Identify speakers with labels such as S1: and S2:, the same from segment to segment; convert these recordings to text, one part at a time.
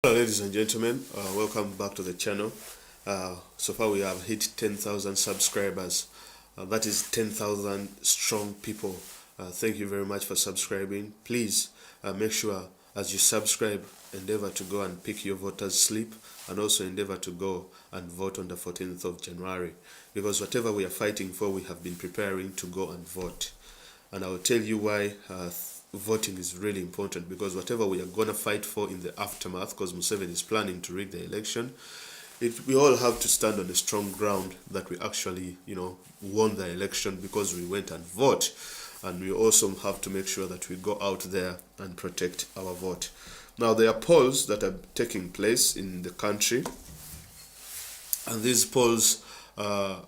S1: Hello ladies and gentlemen, welcome back to the channel. So far we have hit 10,000 subscribers. That is 10,000 strong people. Thank you very much for subscribing. Please make sure as you subscribe, endeavor to go and pick your voters slip, and also endeavor to go and vote on the 14th of January, because whatever we are fighting for, we have been preparing to go and vote. And I will tell you why voting is really important, because whatever we are going to fight for in the aftermath, because Museven is planning to rig the election, we all have to stand on a strong ground that we actually, won the election because we went and vote. And we also have to make sure that we go out there and protect our vote. Now, there are polls that are taking place in the country, and these polls are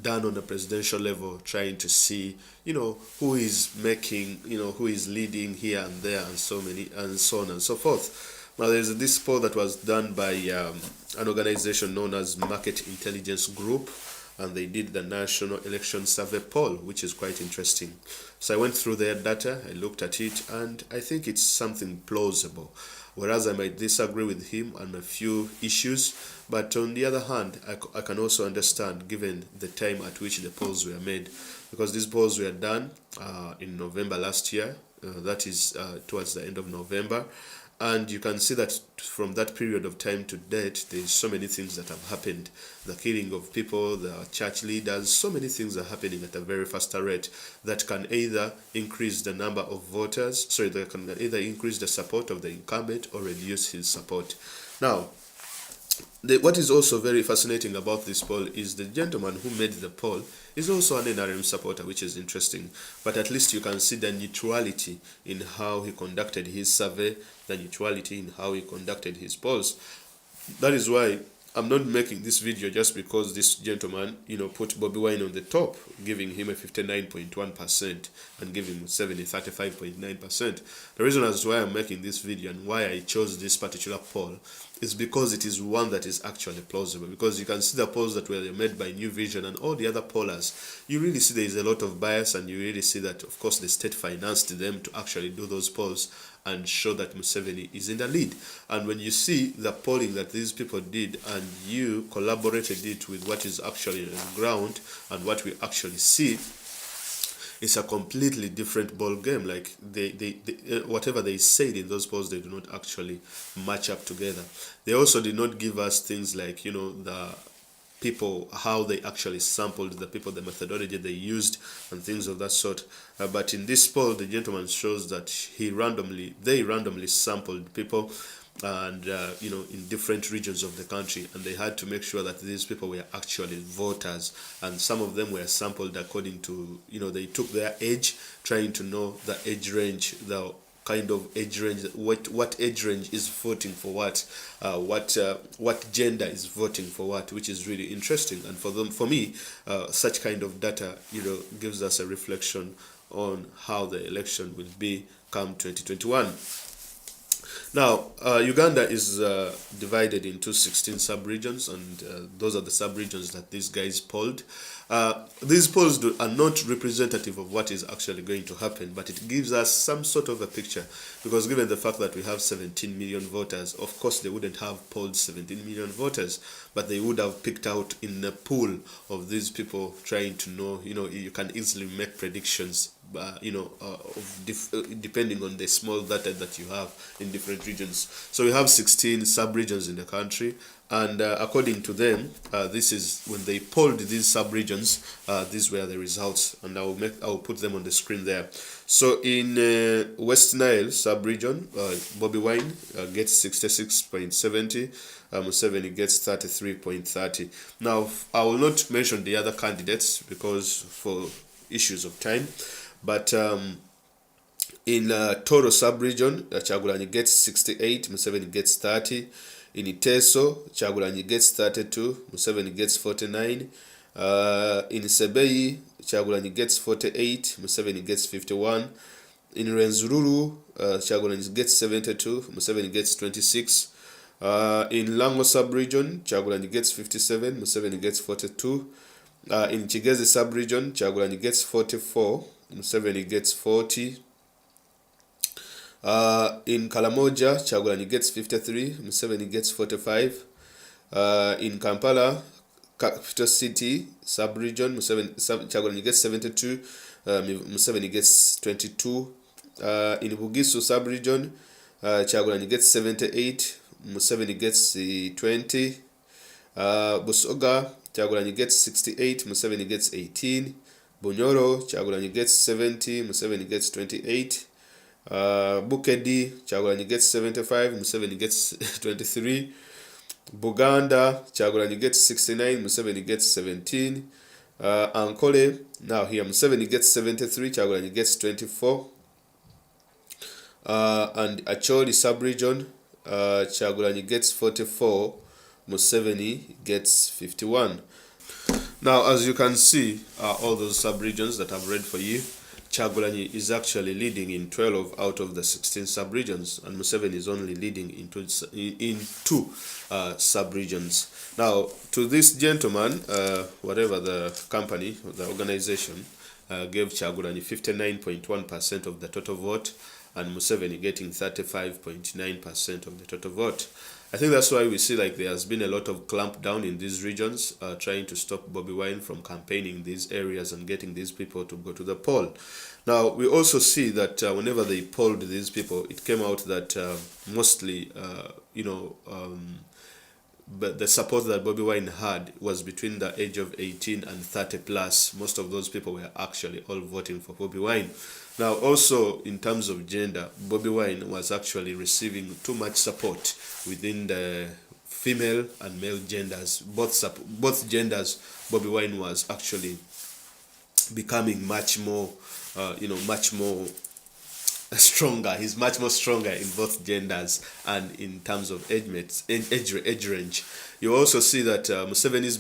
S1: done on a presidential level, trying to see, who is making, who is leading here and there, and so on and so forth. Now, there's this poll that was done by an organization known as Market Intelligence Group, and they did the National Election Survey poll, which is quite interesting. So I went through their data, I looked at it, and I think it's something plausible. Whereas I might disagree with him on a few issues, but on the other hand, I can also understand, given the time at which the polls were made, because these polls were done in November last year, that is towards the end of November, and you can see that from that period of time to date, there's so many things that have happened. The killing of people, the church leaders, so many things are happening at a very faster rate that can either increase the number of voters, that can either increase the support of the incumbent or reduce his support. Now, what is also very fascinating about this poll is the gentleman who made the poll is also an NRM supporter, which is interesting. But at least you can see the neutrality in how he conducted his survey, the neutrality in how he conducted his polls. That is why I'm not making this video just because this gentleman, put Bobi Wine on the top, giving him a 59.1% and giving Museven 35.9%. The reason as to why I'm making this video and why I chose this particular poll is because it is one that is actually plausible. Because you can see the polls that were made by New Vision and all the other pollers, you really see there is a lot of bias, and you really see that, of course, the state financed them to actually do those polls and show that Museveni is in the lead. And when you see the polling that these people did and you collaborated it with what is actually on the ground and what we actually see, it's a completely different ball game. Like whatever they said in those polls, they do not actually match up together. They also did not give us things like, the people, how they actually sampled the people, the methodology they used, and things of that sort. But in this poll, the gentleman shows that they randomly sampled people, and in different regions of the country, and they had to make sure that these people were actually voters. And some of them were sampled according to, they took their age, trying to know the age range, the kind of age range, what age range is voting for what gender is voting for what, which is really interesting. And for me, such kind of data, gives us a reflection on how the election will be come 2021. Now, Uganda is divided into 16 sub-regions, and those are the sub-regions that these guys polled. These polls are not representative of what is actually going to happen, but it gives us some sort of a picture, because given the fact that we have 17 million voters, of course they wouldn't have polled 17 million voters, but they would have picked out in a pool of these people, trying to know, you can easily make predictions, depending on the small data that you have in different regions. So we have 16 sub-regions in the country, and according to them, this is when they polled these sub-regions, these were the results, and I'll put them on the screen there. So in West Nile sub-region, Bobi Wine gets 66.70, Museveni gets 33.30. Now, I will not mention the other candidates because for issues of time, but in Toro sub-region, Kyagulanyi gets 68, Museveni gets 30. In Iteso, Kyagulanyi gets 32, Museveni gets 49. In Sebeyi, Kyagulanyi gets 48, Museveni gets 51. In Rwenzururu, Kyagulanyi gets 72, Museveni gets 26. In Lango sub-region, Kyagulanyi gets 57, Museveni gets 42. In Kigezi sub-region, Kyagulanyi gets 44, Museveni gets 40. In Kalamoja, Chagulanyi gets 53, Museveni gets 45. In Kampala, capital city, sub-region, Chagulanyi gets 72, Museveni gets 22. In Bugisu sub-region, Chagulanyi gets 78, Museveni gets 20. Busoga, Chagulanyi gets 68, Museveni gets 18. Bunyoro, Chagulanyi gets 70, Museveni gets 28. Bukedi, Chagulanyi gets 75, Museveni gets 23. Buganda, Chagulanyi gets 69, Museveni gets 17. Ankole, now here Museveni gets 73, Chagulanyi gets 24. And Acholi sub-region, Chagulanyi gets 44, Museveni gets 51. Now, as you can see, all those sub-regions that I've read for you, Chagulanyi is actually leading in 12 out of the 16 sub-regions, and Museveni is only leading in two sub-regions. Now, to this gentleman, whatever the company, the organization, gave Chagulanyi 59.1% of the total vote, and Museveni getting 35.9% of the total vote. I think that's why we see like there has been a lot of clampdown in these regions, trying to stop Bobi Wine from campaigning these areas and getting these people to go to the poll. Now, we also see that whenever they polled these people, it came out that mostly, but the support that Bobi Wine had was between the age of 18 and 30 plus. Most of those people were actually all voting for Bobi Wine. Now, also in terms of gender, Bobi Wine was actually receiving too much support within the female and male genders. Both genders, Bobi Wine was actually becoming much more, much more stronger. He's much more stronger in both genders and in terms of age range. You also see that Museveni's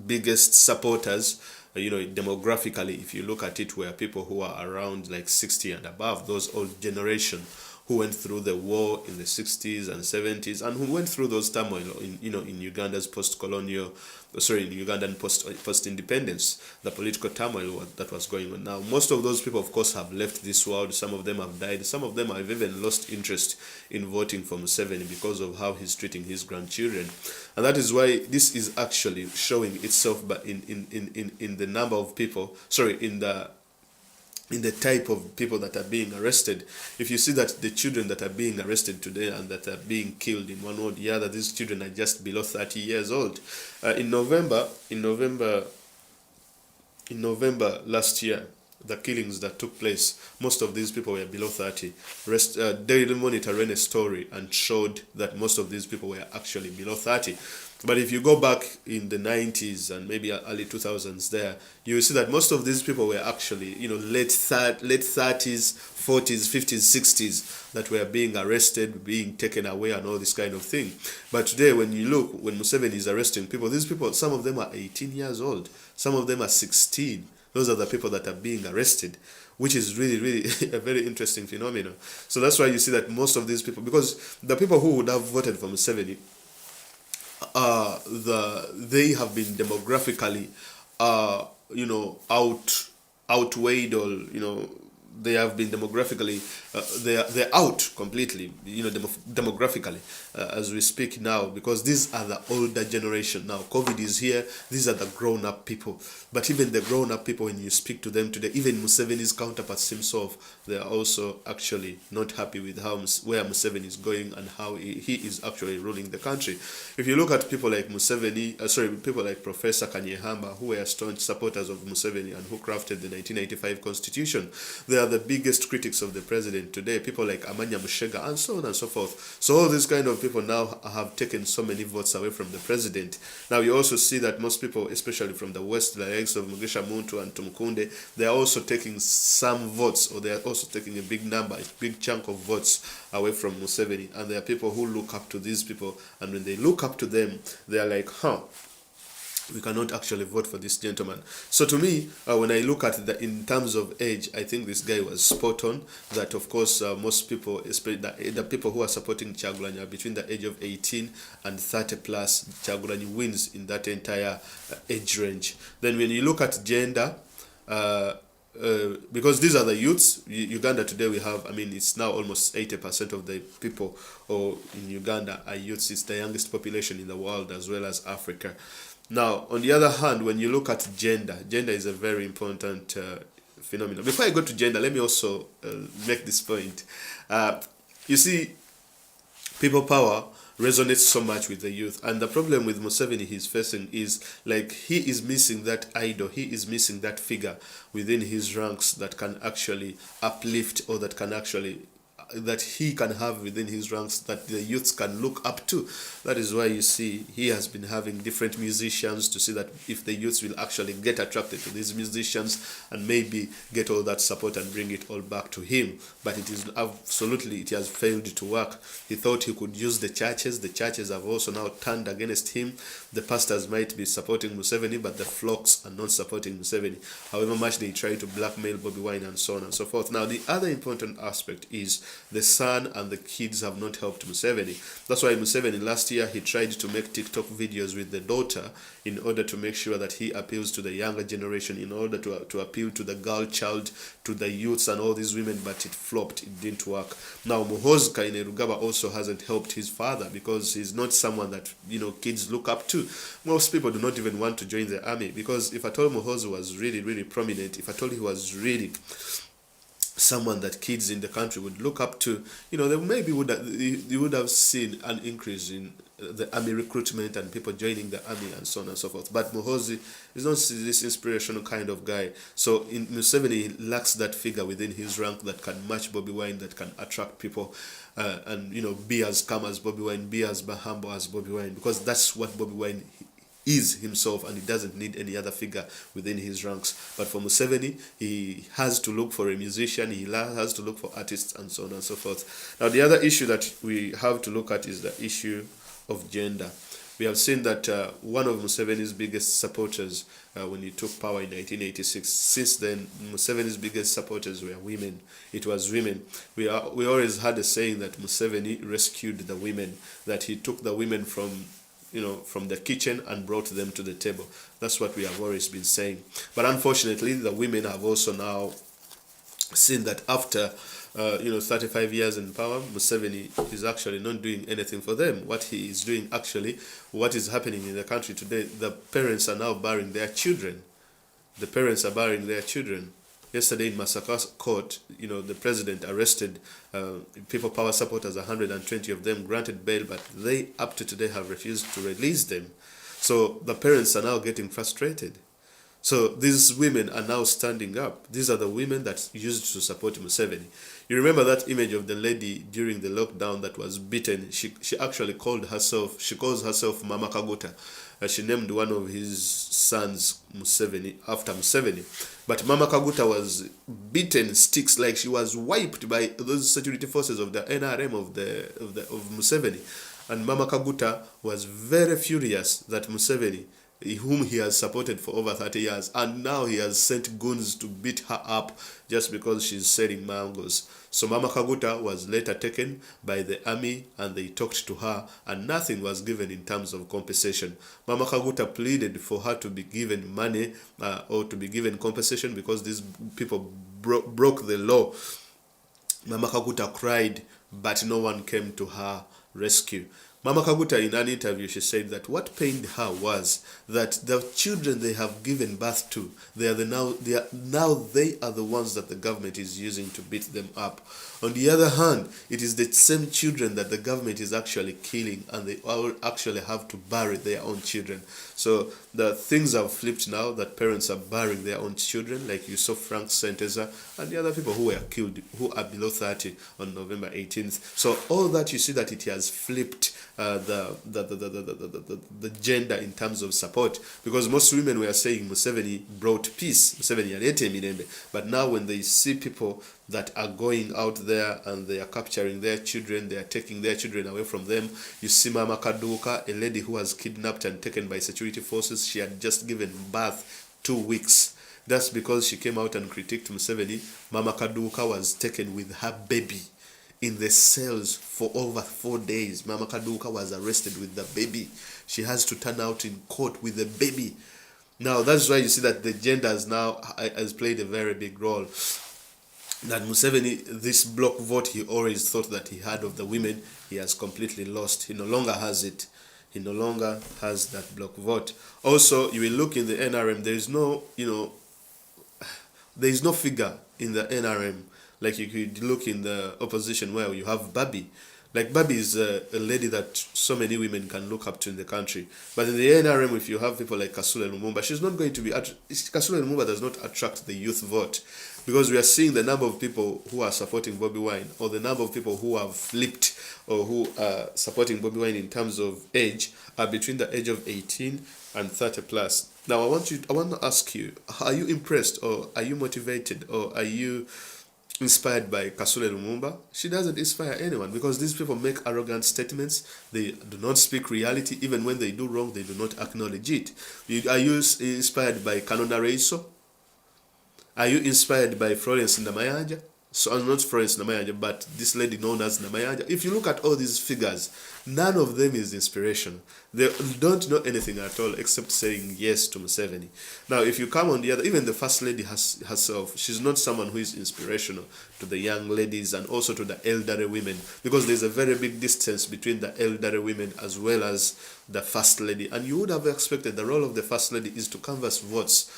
S1: biggest supporters, demographically, if you look at it, were people who are around like 60 and above, those old generation who went through the war in the 60s and 70s and who went through those turmoil in Uganda's Ugandan post-independence, the political turmoil that was going on. Now, most of those people, of course, have left this world. Some of them have died. Some of them have even lost interest in voting for Museveni because of how he's treating his grandchildren. And that is why this is actually showing itself but in the number of people, in the type of people that are being arrested. If you see that the children that are being arrested today and that are being killed in one or the other, these children are just below 30 years old. In November last year, the killings that took place, most of these people were below 30. Daily Monitor ran a story and showed that most of these people were actually below 30. But if you go back in the 90s and maybe early 2000s there, you will see that most of these people were actually, late 30s, 40s, 50s, 60s that were being arrested, being taken away and all this kind of thing. But today when you look, when Museveni is arresting people, these people, some of them are 18 years old. Some of them are 16. Those are the people that are being arrested, which is really, really a very interesting phenomenon. So that's why you see that most of these people, because the people who would have voted for Museveni, they have been demographically outweighed, or they have been demographically they're out completely, demographically, as we speak now, because these are the older generation. Now COVID is here. These are the grown-up people. But even the grown-up people, when you speak to them today, even Museveni's counterparts himself, they are also actually not happy with where Museveni is going and how he is actually ruling the country. If you look at people like people like Professor Kanyehamba, who were staunch supporters of Museveni and who crafted the 1995 constitution, they are the biggest critics of the president today. People like Amanya Mushega and so on and so forth. So all these kind of people now have taken so many votes away from the president. Now you also see that most people, especially from the West, the likes of Mugisha Muntu and Tumukunde, they are also taking some votes, or they are also taking a big chunk of votes away from Museveni. And there are people who look up to these people, and when they look up to them, they are like, we cannot actually vote for this gentleman. So to me, when I look at in terms of age, I think this guy was spot on. That of course most people, especially the people who are supporting Chagulanyi, are between the age of 18 and 30 plus. Chagulanyi wins in that entire age range. Then when you look at gender, because these are the youths. Uganda today we have, I mean, it's now almost 80% of the people or in Uganda are youths. It's the youngest population in the world as well as Africa. Now, on the other hand, when you look at gender, gender is a very important phenomenon. Before I go to gender, let me also make this point. You see, people power resonates so much with the youth, and the problem with Museveni he's facing is like he is missing that idol, he is missing that figure within his ranks that can actually uplift, or that can actually that he can have within his ranks, that the youths can look up to. That is why you see he has been having different musicians to see that if the youths will actually get attracted to these musicians and maybe get all that support and bring it all back to him. But it is absolutely, it has failed to work. He thought he could use the churches have also now turned against him. The pastors might be supporting Museveni, but the flocks are not supporting Museveni, however much they try to blackmail Bobi Wine and so on and so forth. Now the other important aspect is the son and the kids have not helped Museveni. That's why Museveni last year he tried to make TikTok videos with the daughter in order to make sure that he appeals to the younger generation, in order to appeal to the girl child, to the youths and all these women, but it flopped, it didn't work. Now Muhoozi Kainerugaba also hasn't helped his father, because he's not someone that, you know, kids look up to. Most people do not even want to join the army, because if I told Muhoozi was really prominent, if I told he was really someone that kids in the country would look up to, you know, they maybe would have seen an increase in the army recruitment and people joining the army and so on and so forth. But Muhoozi is not this inspirational kind of guy. So in Museveni, he lacks that figure within his rank that can match Bobi Wine, that can attract people and, you know, be as calm as Bobi Wine, be as humble as Bobi Wine, because that's what Bobi Wine is himself, and he doesn't need any other figure within his ranks. But for Museveni, he has to look for a musician, he has to look for artists and so on and so forth. Now the other issue that we have to look at is the issue of gender. We have seen that one of Museveni's biggest supporters when he took power in 1986, since then Museveni's biggest supporters were women. It was women. We always had a saying that Museveni rescued the women, that he took the women from, you know, from the kitchen and brought them to the table. That's what we have always been saying. But unfortunately, the women have also now seen that after 35 years in power, Museveni is actually not doing anything for them. What he is doing, actually, what is happening in the country today, the parents are now burying their children. The parents are burying their children. Yesterday in Masaka court, you know, the president arrested People Power supporters, 120 of them, granted bail, but they up to today have refused to release them. So the parents are now getting frustrated. So these women are now standing up. These are the women that used to support Museveni. You remember that image of the lady during the lockdown that was beaten? She actually calls herself Mama Kaguta. She named one of his sons Museveni after Museveni. But Mama Kaguta was beaten sticks, like she was wiped by those security forces of the NRM of Museveni. And Mama Kaguta was very furious that Museveni, whom he has supported for over 30 years, and now he has sent goons to beat her up just because she's selling mangoes. So Mama Kaguta was later taken by the army and they talked to her, and nothing was given in terms of compensation. Mama Kaguta pleaded for her to be given money or to be given compensation because these people broke the law. Mama Kaguta cried, but no one came to her rescue. Mama Kaguta, in an interview, she said that what pained her was that the children they have given birth to, they are the ones that the government is using to beat them up. On the other hand, it is the same children that the government is actually killing, and they all actually have to bury their own children. So the things have flipped now, that parents are burying their own children, like you saw Frank Senteza and the other people who were killed, who are below 30 on November 18th. So all that, you see that it has flipped the gender in terms of support, because most women were saying Museveni brought peace, Museveni alete mirembe. But now when they see people that are going out there and they are capturing their children, they are taking their children away from them. You see Mama Kaduka, a lady who was kidnapped and taken by security forces. She had just given birth 2 weeks. That's because she came out and critiqued Museveni. Mama Kaduka was taken with her baby in the cells for over 4 days. Mama Kaduka was arrested with the baby. She has to turn out in court with the baby. Now that's why you see that the genders now has played a very big role. That Museveni, this block vote he always thought that he had of the women, he has completely lost. He no longer has it. He no longer has that block vote. Also, you will look in the NRM, there is no, there is no figure in the NRM. Like you could look in the opposition where you have BOBI. Like BOBI is a lady that so many women can look up to in the country. But in the NRM, if you have people like Kasule Lumumba, she's not going to be... Kasule Lumumba does not attract the youth vote. Because we are seeing the number of people who are supporting Bobi Wine, or the number of people who have flipped, or who are supporting Bobi Wine in terms of age, are between the age of 18 and 30 plus. Now, I want to ask you, are you impressed, or are you motivated, or are you inspired by Kasule Lumumba? She doesn't inspire anyone, because these people make arrogant statements. They do not speak reality. Even when they do wrong, they do not acknowledge it. Are you inspired by Kanona Reiso? Are you inspired by Florence Namayanja? So, not Florence Namayanja, but this lady known as Namayanja. If you look at all these figures, none of them is inspirational. They don't know anything at all except saying yes to Museveni. Now, if you come on the other, even the First Lady herself, she's not someone who is inspirational to the young ladies and also to the elderly women, because there's a very big distance between the elderly women as well as the First Lady. And you would have expected the role of the First Lady is to canvass votes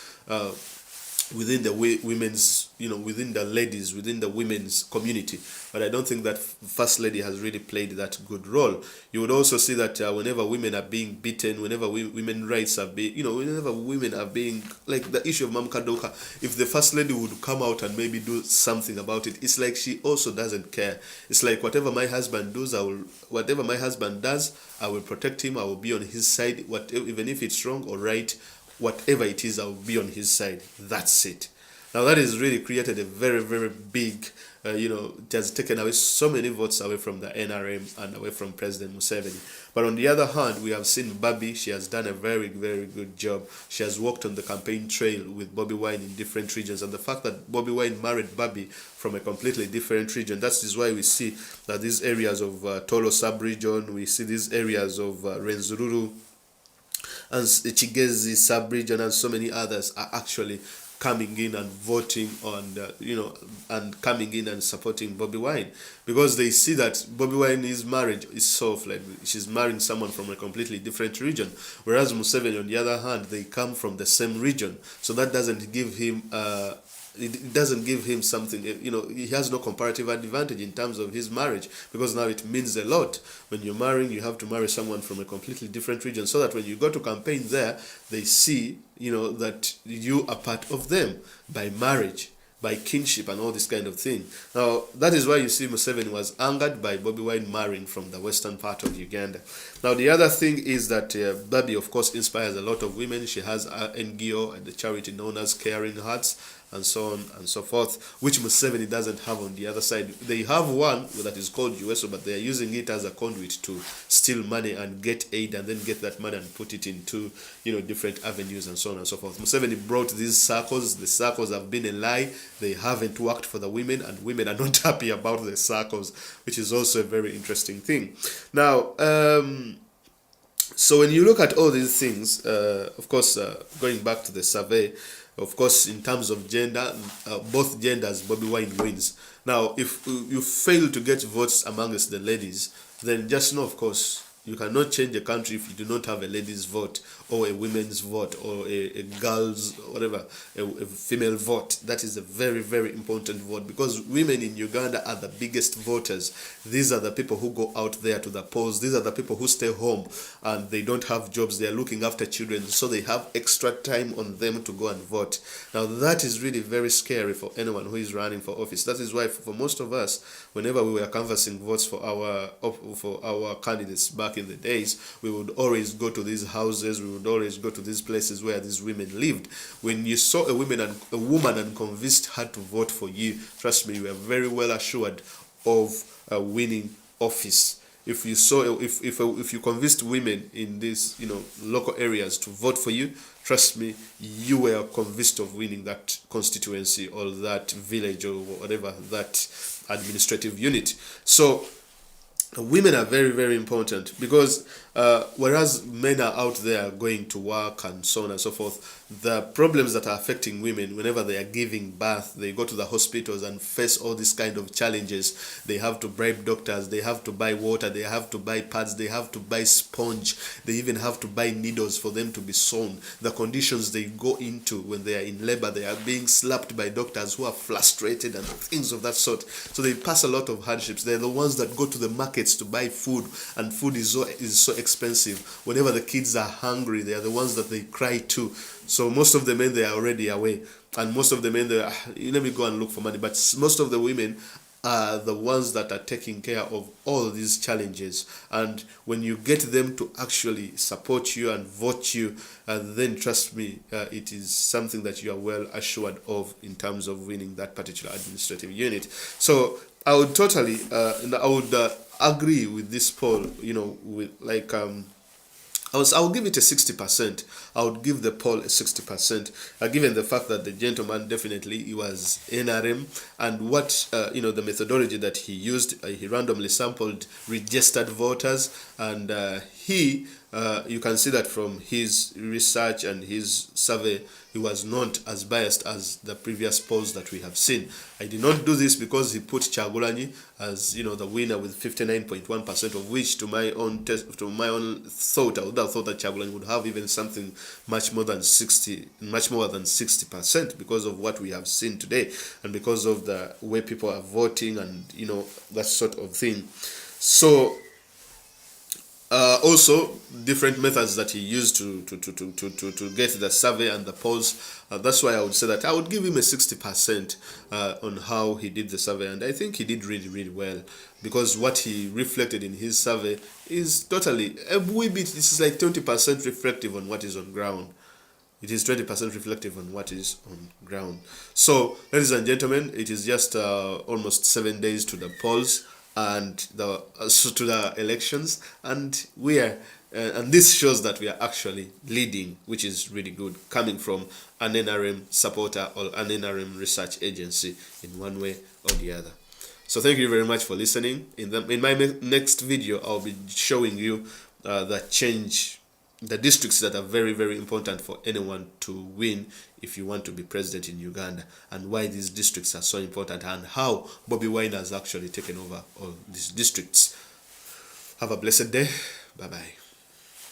S1: within the women's, within the ladies, within the women's community. But I don't think that First Lady has really played that good role. You would also see that whenever women are being beaten, whenever women rights are being, whenever women are being, like the issue of Mamkadoka, if the First Lady would come out and maybe do something about it, it's like she also doesn't care. It's like whatever my husband does, whatever my husband does, I will protect him. I will be on his side, whatever, even if it's wrong or right. Whatever it is, I'll be on his side. That's it. Now that has really created a very, very big, it has taken away so many votes away from the NRM and away from President Museveni. But on the other hand, we have seen BOBI. She has done a very, very good job. She has walked on the campaign trail with Bobi Wine in different regions. And the fact that Bobi Wine married BOBI from a completely different region, that is why we see that these areas of Tolo sub-region, we see these areas of Renzururu, and Chigezi sub-region and so many others are actually coming in and voting on, and coming in and supporting Bobi Wine, because they see that Bobi Wine's marriage is soft, like she's marrying someone from a completely different region, whereas Museveni, on the other hand, they come from the same region, so that doesn't give him it doesn't give him something, he has no comparative advantage in terms of his marriage, because now it means a lot. When you're marrying, you have to marry someone from a completely different region, so that when you go to campaign there, they see, that you are part of them by marriage, by kinship and all this kind of thing. Now, that is why you see Museveni was angered by Bobi Wine marrying from the western part of Uganda. Now, the other thing is that BOBI, of course, inspires a lot of women. She has NGO and the charity known as Caring Hearts, and so on and so forth, which Museveni doesn't have on the other side. They have one that is called USO, but they are using it as a conduit to steal money and get aid, and then get that money and put it into, different avenues and so on and so forth. Museveni brought these circles. The circles have been a lie. They haven't worked for the women, and women are not happy about the circles, which is also a very interesting thing. Now, so when you look at all these things, of course, going back to the survey, of course, in terms of gender, both genders, Bobi Wine wins. Now, if you fail to get votes amongst the ladies, then just know, of course, you cannot change a country if you do not have a ladies' vote, or a women's vote, or a girl's, whatever, a female vote. That is a very, very important vote, because women in Uganda are the biggest voters. These are the people who go out there to the polls. These are the people who stay home and they don't have jobs. They are looking after children, so they have extra time on them to go and vote. Now, that is really very scary for anyone who is running for office. That is why for most of us, whenever we were canvassing votes for our candidates back in the days, we would always go to these houses, we would always go to these places where these women lived. When you saw a woman and convinced her to vote for you, trust me, you were very well assured of winning office. If you saw, if you convinced women in these local areas to vote for you, trust me, you were convinced of winning that constituency or that village or whatever, that administrative unit. So women are very, very important, because Whereas men are out there going to work and so on and so forth, the problems that are affecting women whenever they are giving birth, they go to the hospitals and face all these kind of challenges. They have to bribe doctors, they have to buy water, they have to buy pads, they have to buy sponge, they even have to buy needles for them to be sewn. The conditions they go into when they are in labor, they are being slapped by doctors who are frustrated and things of that sort. So they pass a lot of hardships. They're the ones that go to the markets to buy food, and food is so expensive. Whenever the kids are hungry, they are the ones that they cry to. So most of the men, they are already away, and most of the men, they are, let me go and look for money. But most of the women are the ones that are taking care of all of these challenges. And when you get them to actually support you and vote you, then trust me, it is something that you are well assured of in terms of winning that particular administrative unit. So I would totally, I would agree with this poll. You know, with like I would give it a 60%. I would give the poll a 60%, given the fact that the gentleman definitely, he was NRM, and what the methodology that he used, he randomly sampled registered voters, and you can see that from his research and his survey, he was not as biased as the previous polls that we have seen. I did not do this because he put Kyagulanyi as the winner with 59.1%, of which to my own thought, I would have thought that Kyagulanyi would have even something much more than 60%, because of what we have seen today and because of the way people are voting and that sort of thing. So also different methods that he used to get the survey and the polls. That's why I would say that I would give him a 60% on how he did the survey, and I think he did really well, because what he reflected in his survey is totally a wee bit. This is like 20% reflective on what is on ground. It is 20% reflective on what is on ground. So, ladies and gentlemen, it is just almost 7 days to the polls and to the elections, and we are and this shows that we are actually leading, which is really good, coming from an NRM supporter or an NRM research agency in one way or the other. So thank you very much for listening. In my next video, I'll be showing you the districts that are very important for anyone to win if you want to be president in Uganda, and why these districts are so important, and how Bobi Wine has actually taken over all these districts. Have a blessed day. Bye-bye.